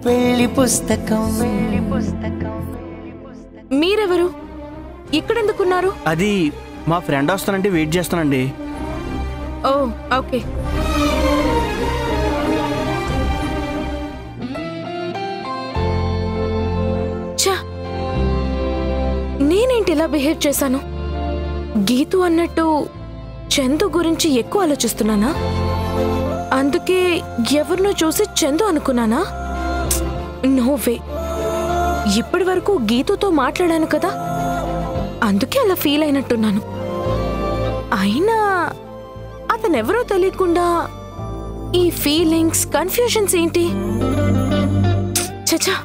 పెళ్లి పుస్తకం. మీరెవరు? ఇక్కడెందుకున్నారు? అది మా ఫ్రెండ్ వస్తానంటే వెయిట్ చేస్తానండి. ఓ ఓకే. ఛా, నేనేంటి ఇలా బిహేవ్ చేశాను? గీతు అన్నట్టు చందు గురించి ఎక్కువ ఆలోచిస్తున్నానా? అందుకే ఎవరినో చూసి చందు అనుకున్నానా? నోవే. ఇప్పటి వరకు గీతుతో మాట్లాడాను కదా, అందుకే అలా ఫీల్ అయినట్టున్నాను. అయినా అతనెవరో తెలియకుండా ఈ ఫీలింగ్స్, కన్ఫ్యూజన్స్ ఏంటి? చచ్చా.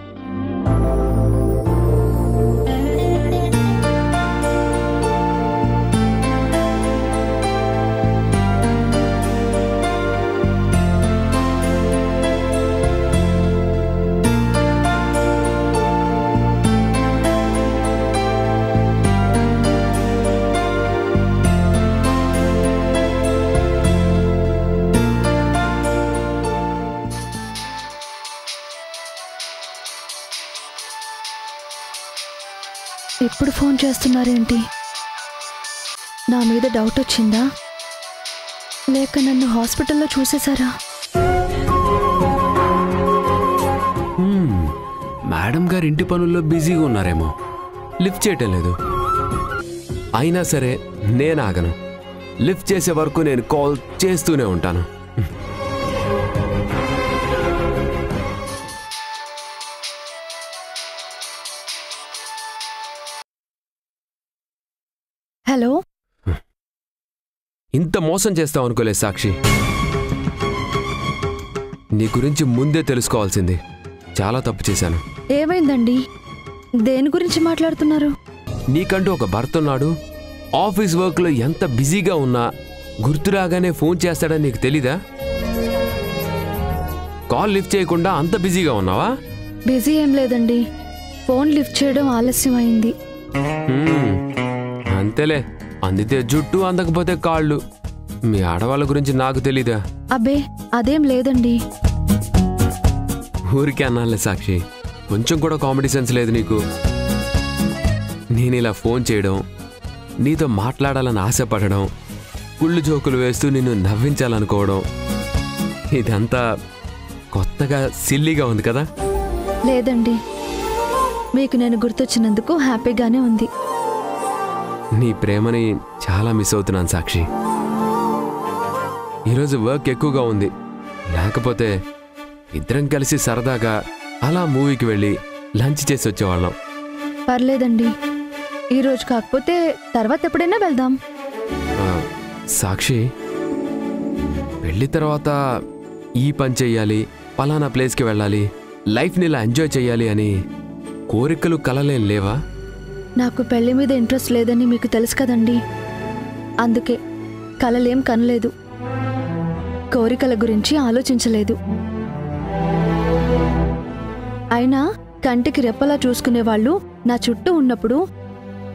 ఎప్పుడు ఫోన్ చేస్తున్నారేంటి? నా మీద డౌట్ వచ్చిందా, లేక నన్ను హాస్పిటల్లో చూసేశారా? మేడం గారు ఇంటి పనుల్లో బిజీగా ఉన్నారేమో, లిఫ్ట్ చేయటం లేదు. అయినా సరే నేను ఆగను. లిఫ్ట్ చేసే వరకు నేను కాల్ చేస్తూనే ఉంటాను. హలో. ఇంత మోసం చేస్తావు అనుకోలేదు సాక్షి. నీ గురించి ముందే తెలుసుకోవాల్సింది. చాలా తప్పు చేశాను. ఏమైందండి? దేని గురించి మాట్లాడుతున్నారు? నీకంటూ ఒక భర్త ఉన్నాడు. ఆఫీస్ వర్క్లో ఎంత బిజీగా ఉన్నా గుర్తురాగానే ఫోన్ చేస్తాడని నీకు తెలీదా? కాల్ లిఫ్ట్ చేయకుండా అంత బిజీగా ఉన్నావా? బిజీ ఏం లేదండి, ఫోన్ లిఫ్ట్ చేయడం ఆలస్యం అయింది. అంతేలే, అందితే జుట్టు, అందకపోతే కాళ్ళు. మీ ఆడవాళ్ళ గురించి నాకు తెలీదా? అబ్బే అదేం లేదండి. ఊరికే అన్నానులే సాక్షి, కొంచెం కూడా కామెడీ సెన్స్ లేదు నీకు. నేను ఇలా ఫోన్ చేయడం, నీతో మాట్లాడాలని ఆశపడడం, కుళ్ళు జోకులు వేస్తూ నిన్ను నవ్వించాలనుకోవడం, ఇదంతా కొత్తగా సిల్లీగా ఉంది కదా? లేదండి, మీకు నేను గుర్తొచ్చినందుకు హ్యాపీగానే ఉంది. నీ ప్రేమని చాలా మిస్ అవుతున్నాను సాక్షి. ఈరోజు వర్క్ ఎక్కువగా ఉంది, లేకపోతే ఇద్దరం కలిసి సరదాగా అలా మూవీకి వెళ్ళి లంచ్ చేసి వచ్చేవాళ్ళం. పర్లేదండి, ఈరోజు కాకపోతే తర్వాత ఎప్పుడైనా వెళ్దాం. సాక్షి, వెళ్ళి తర్వాత ఈ పని చెయ్యాలి, పలానా ప్లేస్కి వెళ్ళాలి, లైఫ్ని ఇలా ఎంజాయ్ చెయ్యాలి అని కోరికలు కలలేం లేవా? నాకు పెళ్లి మీద ఇంట్రెస్ట్ లేదని మీకు తెలుసు కదండి, అందుకే కలలేం కనలేదు, కోరికల గురించి ఆలోచించలేదు. అయినా కంటికి రెప్పలా చూసుకునే వాళ్ళు నా చుట్టూ ఉన్నప్పుడు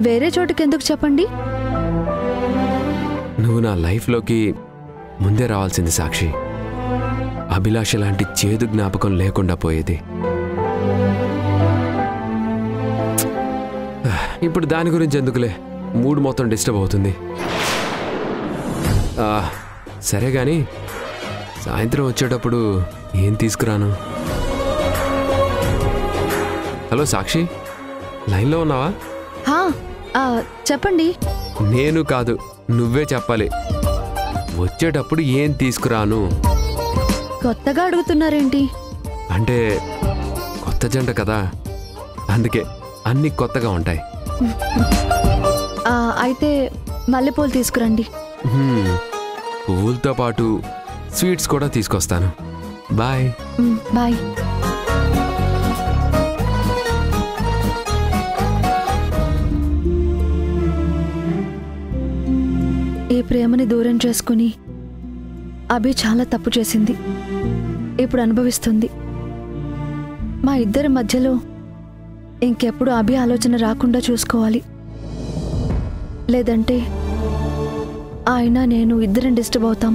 వేరే చోటుకెందుకు చెప్పండి? నువ్వు నా లైఫ్లోకి ముందే రావాల్సింది సాక్షి. అభిలాష లాంటి చేదు జ్ఞాపకం లేకుండా పోయేది. ఇప్పుడు దాని గురించి ఎందుకులే, మూడ్ మొత్తం డిస్టర్బ్ అవుతుంది. సరే గాని సాయంత్రం వచ్చేటప్పుడు ఏం తీసుకురాను? హలో సాక్షి, లైన్లో ఉన్నావా? చెప్పండి. నేను కాదు, నువ్వే చెప్పాలి. వచ్చేటప్పుడు ఏం తీసుకురాను? కొత్తగా అడుగుతున్నారేంటి? అంటే కొత్త జంట కదా, అందుకే అన్ని కొత్తగా ఉంటాయి. అయితే మల్లెపూలు తీసుకురండి. పువ్వులతో పాటు స్వీట్స్ కూడా తీసుకొస్తాను. బాయ్. బాయ్. ఈ ప్రేమని దూరం చేసుకుని అభి చాలా తప్పు చేసింది, ఇప్పుడు అనుభవిస్తుంది. మా ఇద్దరి మధ్యలో ఇంకెప్పుడు అభి ఆలోచన రాకుండా చూసుకోవాలి, లేదంటే ఆయన నేను ఇద్దరం డిస్టర్బ్ అవుతాం.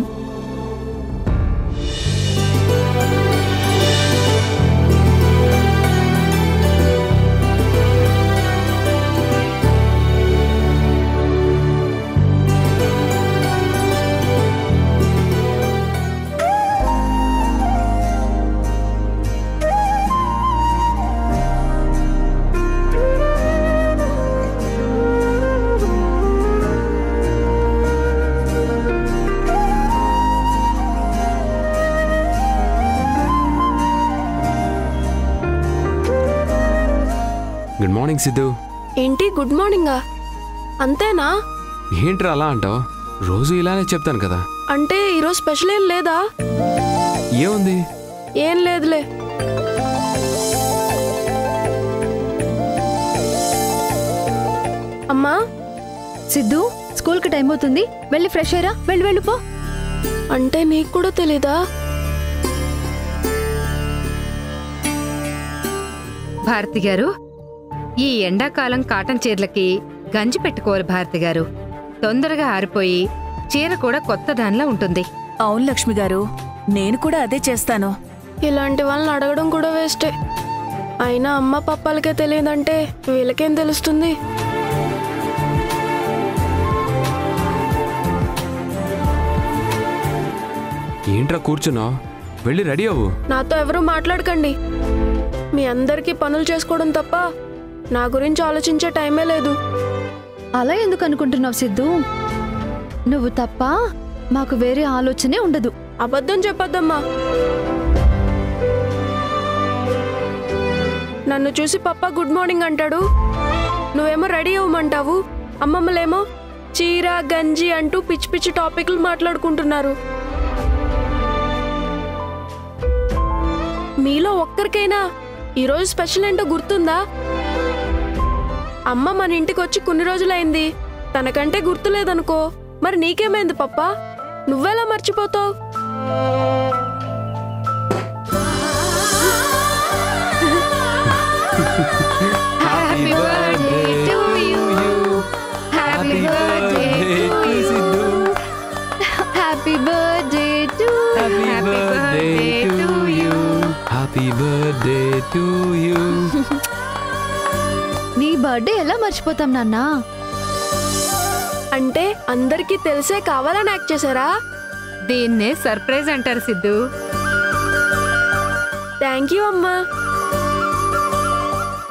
Good morning Siddhu. ఏంటి గుడ్ మార్నింగా? అంతేనా? ఏంట్రా అలా అంటావు? రోజు ఇలానే చెప్తాను కదా. అంటే ఈరోజు స్పెషల్ ఏం లేదా? ఏముంది? ఏం లేదులే. అమ్మా సిద్ధు, స్కూల్కి టైం అవుతుంది, వెళ్ళి ఫ్రెష్ అయ్యరా. వెళ్ళిపో. అంటే నీకు కూడా తెలీదా? భారతి గారు, ఈ ఎండాకాలం కాటన్ చీరలకి గంజి పెట్టుకోవాలి భారతి గారు. తొందరగా ఆరిపోయి చీర కూడా కొత్త దానిలా ఉంటుంది. అవును లక్ష్మి గారు, నేను కూడా అదే చేస్తాను. ఇలాంటి వాళ్ళని అడగడం కూడా వేస్టే. అయినా అమ్మ పప్పాలకే తెలియదంటే వీళ్ళకేం తెలుస్తుంది? ఏంట్రా కూర్చున్నావు? వెళ్ళి రెడీ అవ్వు. నాతో ఎవరూ మాట్లాడకండి. మీ అందరికీ పనులు చేసుకోవడం తప్ప నా గురించి ఆలోచించే టైమే లేదు. అలా ఎందుకు అనుకుంటున్నావు సిద్ధు? నువ్వు తప్ప మాకు వేరే ఆలోచనే ఉండదు. అబద్ధం చెప్పొద్దమ్మా. నన్ను చూసి పప్ప గుడ్ మార్నింగ్ అంటాడు, నువ్వేమో రెడీ అవ్వమంటావు. అమ్మమ్మలేమో చీర గంజి అంటూ పిచ్చి పిచ్చి టాపిక్లు మాట్లాడుకుంటున్నారు. మీలో ఒక్కరికైనా ఈరోజు స్పెషల్ ఏంటో గుర్తుందా? అమ్మ మన ఇంటికి వచ్చి కొన్ని రోజులైంది, తనకంటే గుర్తులేదనుకో. మరి నీకేమైంది పప్ప? నువ్వెలా మర్చిపోతావు? నీ బర్త్డే ఎలా మర్చిపోతాం నాన్నా? అంటే అందరికీ తెలిసే కావాలని యాక్ట్ చేశారా? దీన్నే సర్ప్రైజ్ అంటారు సిద్ధు. థ్యాంక్ యూ అమ్మా.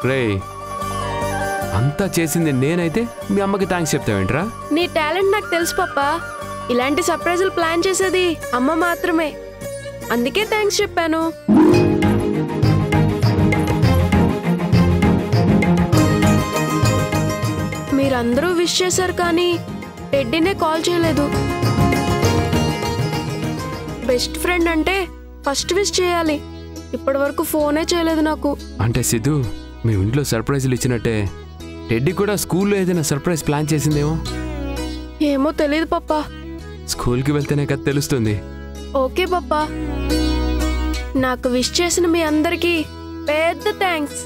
రే, అంతా చేసింది నేనైతే మీ అమ్మకి థ్యాంక్స్ చెప్తావేంట్రా? నీ టాలెంట్ నాకు తెలుసు పప్ప. ఇలాంటి సర్ప్రైజులు ప్లాన్ చేసేది అమ్మ మాత్రమే, అందుకే థ్యాంక్స్ చెప్పాను. మీరందరూ విష్ చేశారు కానీ టెడ్డీనే కాల్ చేయలేదు. బెస్ట్ ఫ్రెండ్ అంటే ఫస్ట్ విష్ చేయాలి. ఇప్పటి వరకు ఫోనే చేయలేదు నాకు. అంటే సిద్ధు, మీ ఇంట్లో సర్ప్రైజులు ఇచ్చినట్టే టెడ్డీ కూడా స్కూల్లో ఏదైనా సర్ప్రైజ్ ప్లాన్ చేసిందేమో? ఏమో తెలియదు పప్ప. స్కూల్కి వెళ్తేనే కదా తెలుస్తుంది. ఓకే పప్ప, నాకు విష్ చేసిన మీ అందరికీ పెద్ద థ్యాంక్స్.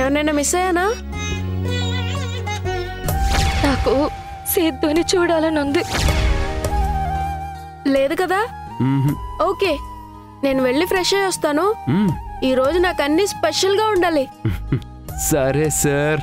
ఎవరైనా మిస్ అయ్యానా? నాకు సిద్ధుని చూడాలని ఉంది. లేదు కదా? ఓకే, నేను వెళ్ళి ఫ్రెష్ అయ్యి వస్తాను. ఈ రోజు నాకు అన్ని స్పెషల్ గా ఉండాలి. సరే సార్.